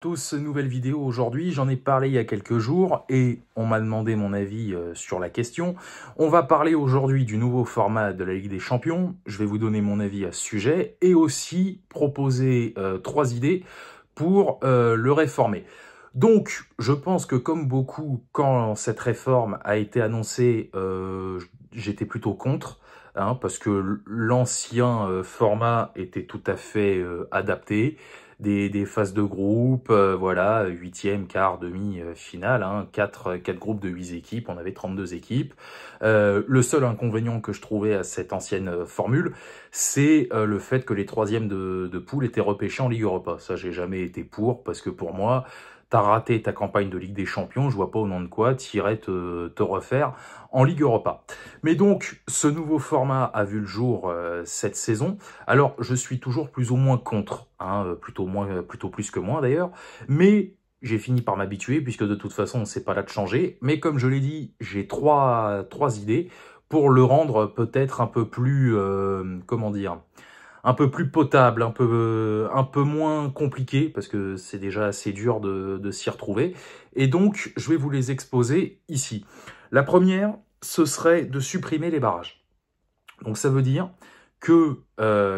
Tous, nouvelle vidéo aujourd'hui, j'en ai parlé il y a quelques jours et on m'a demandé mon avis sur la question. On va parler aujourd'hui du nouveau format de la Ligue des Champions, je vais vous donner mon avis à ce sujet et aussi proposer 3 idées pour le réformer. Donc, je pense que comme beaucoup, quand cette réforme a été annoncée, j'étais plutôt contre, hein, parce que l'ancien format était tout à fait adapté, des phases de groupe, voilà, huitième, quart, demi, finale, hein, quatre groupes de 8 équipes, on avait 32 équipes. Le seul inconvénient que je trouvais à cette ancienne formule, c'est le fait que les troisièmes de poule étaient repêchés en Ligue Europa. Ça, j'ai jamais été pour, parce que pour moi, t'as raté ta campagne de Ligue des Champions, je vois pas au nom de quoi t'irais te refaire en Ligue Europa. Mais donc, ce nouveau format a vu le jour cette saison. Alors, je suis toujours plus ou moins contre, hein, plutôt plus que moins d'ailleurs, mais j'ai fini par m'habituer, puisque de toute façon, c'est pas là de changer. Mais comme je l'ai dit, j'ai trois idées pour le rendre peut-être un peu plus, comment dire, un peu plus potable, un peu moins compliqué, parce que c'est déjà assez dur de s'y retrouver. Et donc, je vais vous les exposer ici. La première, ce serait de supprimer les barrages. Donc ça veut dire que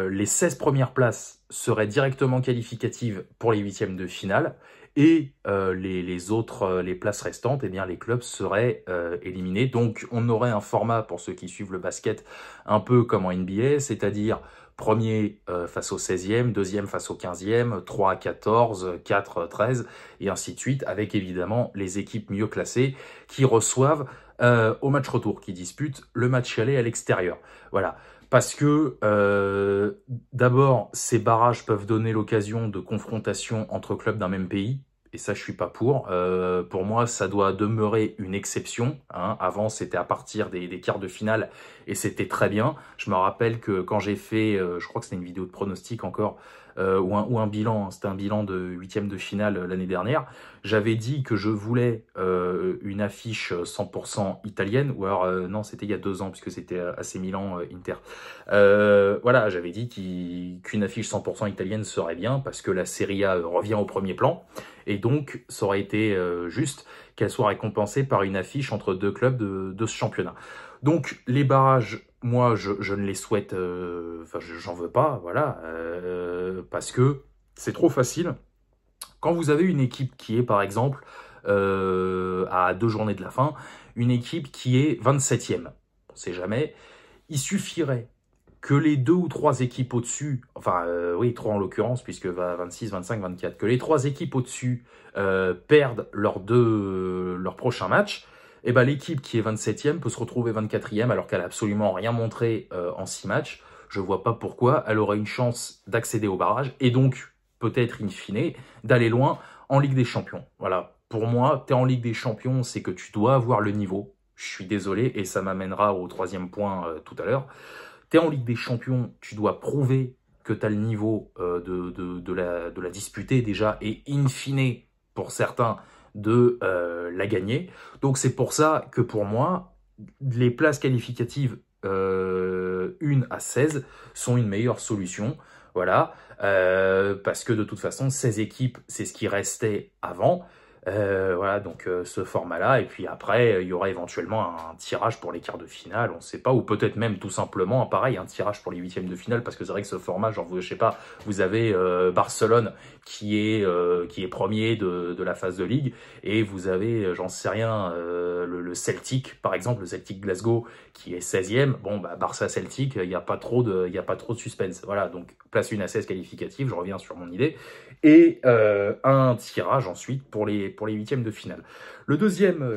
les 16 premières places seraient directement qualificatives pour les huitièmes de finale, et les autres, les places restantes, eh bien les clubs seraient éliminés. Donc on aurait un format, pour ceux qui suivent le basket, un peu comme en NBA, c'est-à-dire premier face au 16e, deuxième face au 15e, 3 à 14, 4 à 13, et ainsi de suite, avec évidemment les équipes mieux classées qui reçoivent au match retour, qui disputent le match aller à l'extérieur. Voilà. Parce que, d'abord, ces barrages peuvent donner l'occasion de confrontations entre clubs d'un même pays, et ça, je suis pas pour. Pour moi, ça doit demeurer une exception, hein. Avant, c'était à partir des quarts de finale, et c'était très bien. Je me rappelle que quand j'ai fait, je crois que c'était une vidéo de pronostic encore, ou un bilan, c'était un bilan de huitième de finale l'année dernière, j'avais dit que je voulais une affiche 100% italienne, ou alors, non, c'était il y a 2 ans, puisque c'était AC Milan Inter. Voilà, j'avais dit qu'une affiche 100% italienne serait bien, parce que la Serie A revient au premier plan, et donc ça aurait été juste qu'elle soit récompensée par une affiche entre deux clubs de ce championnat. Donc les barrages, moi je ne les souhaite, enfin j'en veux pas, voilà, parce que c'est trop facile. Quand vous avez une équipe qui est par exemple à 2 journées de la fin, une équipe qui est 27e, on sait jamais, il suffirait que les 2 ou 3 équipes au-dessus, enfin oui, 3 en l'occurrence, puisque 26, 25, 24, que les 3 équipes au-dessus perdent leur prochain match, et ben l'équipe qui est 27e peut se retrouver 24e alors qu'elle a absolument rien montré en 6 matchs. Je vois pas pourquoi elle aurait une chance d'accéder au barrage, et donc peut-être in fine d'aller loin en Ligue des Champions. Voilà, pour moi, tu es en Ligue des Champions, c'est que tu dois avoir le niveau. Je suis désolé, et ça m'amènera au troisième point tout à l'heure. Tu es en Ligue des Champions, tu dois prouver que tu as le niveau de la disputer déjà, et in fine, pour certains, de la gagner. Donc c'est pour ça que pour moi, les places qualificatives 1 à 16 sont une meilleure solution. Voilà, parce que de toute façon, 16 équipes, c'est ce qui restait avant. Voilà, donc ce format-là, et puis après, il y aura éventuellement un tirage pour les quarts de finale, on ne sait pas, ou peut-être même tout simplement, pareil, un tirage pour les huitièmes de finale, parce que c'est vrai que ce format, genre, je sais pas, vous avez Barcelone qui est premier de la phase de ligue, et vous avez, j'en sais rien, le Celtic, par exemple, le Celtic Glasgow, qui est 16e, bon, bah, Barça-Celtic, il n'y a pas trop de suspense, voilà, donc place une à 16 qualificative, je reviens sur mon idée, et un tirage ensuite pour les huitièmes de finale. La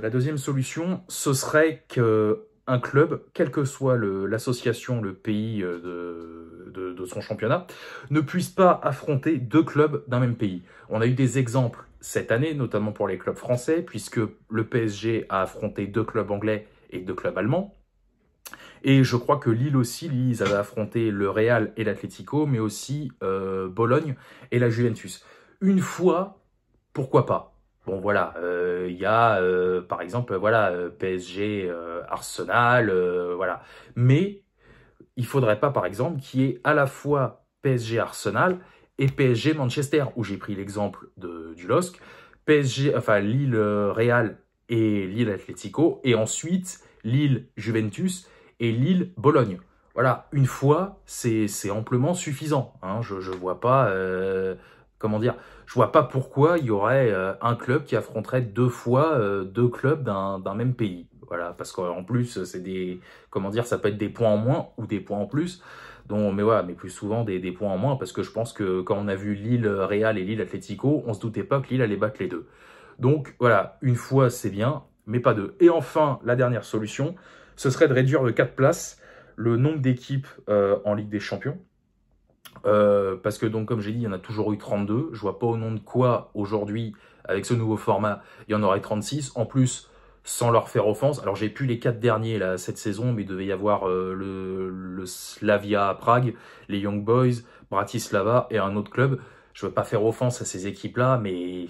deuxième solution, ce serait qu'un club, quelle que soit l'association, le pays de son championnat, ne puisse pas affronter 2 clubs d'un même pays. On a eu des exemples cette année, notamment pour les clubs français, puisque le PSG a affronté 2 clubs anglais et 2 clubs allemands. Et je crois que Lille aussi, ils avaient affronté le Real et l'Atlético, mais aussi Bologne et la Juventus. Une fois, pourquoi pas? Bon voilà, il y a par exemple voilà PSG, Arsenal, voilà. Mais il faudrait pas par exemple qu'il y ait à la fois PSG Arsenal et PSG Manchester, où j'ai pris l'exemple du LOSC, PSG, enfin Lille Real et Lille Atlético, et ensuite Lille Juventus et Lille Bologne. Voilà, une fois, c'est amplement suffisant. Hein. Je vois pas, comment dire, je vois pas pourquoi il y aurait un club qui affronterait deux fois deux clubs d'un même pays. Voilà, parce qu'en plus, c'est des, comment dire, ça peut être des points en moins ou des points en plus. Donc, mais voilà, mais plus souvent des points en moins, parce que je pense que quand on a vu Lille Real et Lille Atlético, on se doutait pas que Lille allait battre les deux. Donc voilà, une fois c'est bien, mais pas deux. Et enfin, la dernière solution, ce serait de réduire de 4 places le nombre d'équipes en Ligue des Champions. Parce que donc, comme j'ai dit, il y en a toujours eu 32. Je vois pas au nom de quoi, aujourd'hui, avec ce nouveau format, il y en aurait 36. En plus, sans leur faire offense. Alors, j'ai plus les 4 derniers là, cette saison, mais il devait y avoir le Slavia Prague, les Young Boys, Bratislava et un autre club. Je veux pas faire offense à ces équipes-là, mais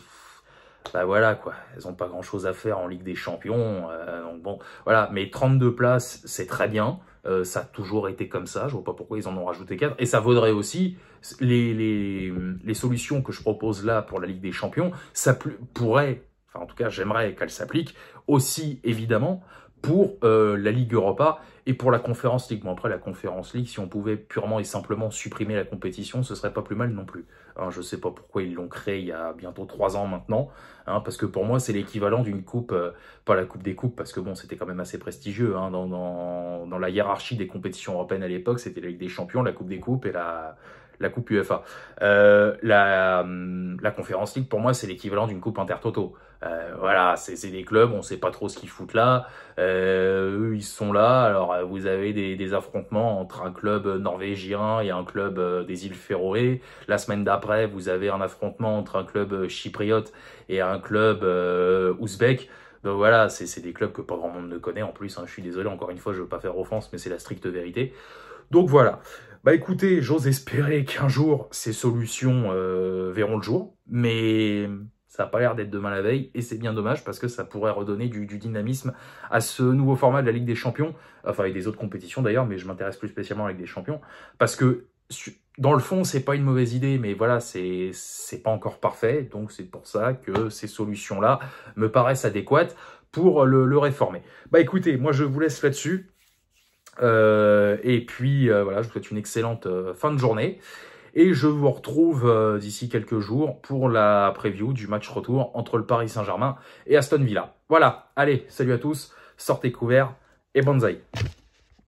bah voilà quoi, elles ont pas grand-chose à faire en Ligue des Champions. Donc bon, voilà, mais 32 places, c'est très bien. Ça a toujours été comme ça, je vois pas pourquoi ils en ont rajouté 4. Et ça vaudrait aussi, les solutions que je propose là pour la Ligue des Champions, ça pourrait, enfin en tout cas j'aimerais qu'elles s'appliquent aussi évidemment pour la Ligue Europa et pour la Conference League. Bon après la Conference League, si on pouvait purement et simplement supprimer la compétition, ce serait pas plus mal non plus. Hein, je sais pas pourquoi ils l'ont créé il y a bientôt 3 ans maintenant, hein, parce que pour moi c'est l'équivalent d'une coupe, pas la coupe des coupes, parce que bon c'était quand même assez prestigieux, hein, dans la hiérarchie des compétitions européennes à l'époque, c'était la Ligue des Champions, la coupe des coupes et la coupe UEFA. La Conference League, pour moi, c'est l'équivalent d'une coupe Intertoto. Voilà, c'est des clubs, on sait pas trop ce qu'ils foutent là. Eux, ils sont là. Alors, vous avez des affrontements entre un club norvégien et un club des îles Féroé. La semaine d'après, vous avez un affrontement entre un club chypriote et un club ouzbek. Donc voilà, c'est des clubs que pas grand monde ne connaît en plus. Hein, je suis désolé, encore une fois, je veux pas faire offense, mais c'est la stricte vérité. Donc voilà. Bah écoutez, j'ose espérer qu'un jour, ces solutions verront le jour, mais ça n'a pas l'air d'être demain la veille, et c'est bien dommage parce que ça pourrait redonner du dynamisme à ce nouveau format de la Ligue des Champions, enfin et des autres compétitions d'ailleurs, mais je m'intéresse plus spécialement à la Ligue des Champions, parce que dans le fond, c'est pas une mauvaise idée, mais voilà, c'est pas encore parfait, donc c'est pour ça que ces solutions-là me paraissent adéquates pour le réformer. Bah écoutez, moi je vous laisse là-dessus. Et puis voilà, je vous souhaite une excellente fin de journée et je vous retrouve d'ici quelques jours pour la preview du match retour entre le Paris Saint-Germain et Aston Villa. Voilà, allez, salut à tous, sortez couverts et bonsaï.